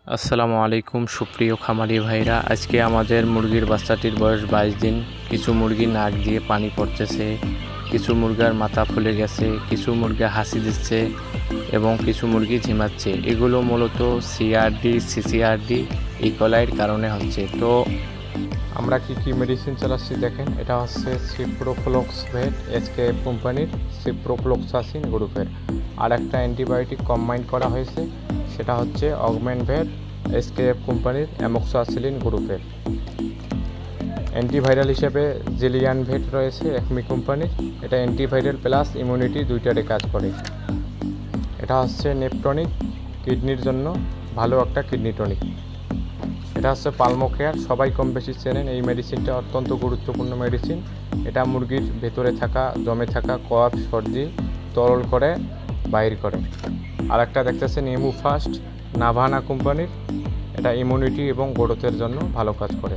আসসালামু আলাইকুম সুপ্রিয় খামারি ভাইরা। আজকে আমাদের মুরগির বাচ্চাটির বয়স 22 দিন। কিছু মুরগি নাক দিয়ে পানি পড়তেছে, কিছু মুরগার মাথা ফুলে গেছে, কিছু মুরগি হাসি দিচ্ছে এবং কিছু মুরগি ঝিমাচ্ছে। এগুলো মূলত সিআরডি, সিসিআরডি, ইকোলাইয়ের কারণে হচ্ছে। তো আমরা কি মেডিসিন চালাচ্ছি দেখেন। এটা হচ্ছে সিপ্রোফ্লক্সাসিন, এসকেএফ কোম্পানির সিপ্রোফ্লক্সাসিন গ্রুপের। আর একটা অ্যান্টিবায়োটিক কম্বাইন করা হয়েছে, সেটা হচ্ছে অগমেন্টভেট, এসকেএফ কোম্পানির অ্যামোক্সাসিলিন গ্রুপের। অ্যান্টিভাইরাল হিসেবে জিলিয়ানভেট রয়েছে একমি কোম্পানির। এটা অ্যান্টিভাইরাল প্লাস ইমিউনিটি দুইটারে কাজ করে। এটা হচ্ছে নেপটনিক, কিডনির জন্য ভালো একটা কিডনি টনিক। এটা হচ্ছে পালমোকেয়ার, সবাই কম বেশি চেনেন। এই মেডিসিনটা অত্যন্ত গুরুত্বপূর্ণ মেডিসিন। এটা মুরগির ভেতরে থাকা জমে থাকা কফ সর্দি তরল করে বাইর করে। আর একটা দেখতেছেন ইমুফাস্ট, নাভানা কোম্পানির। এটা ইমিউনিটি এবং গ্রোথের জন্য ভালো কাজ করে।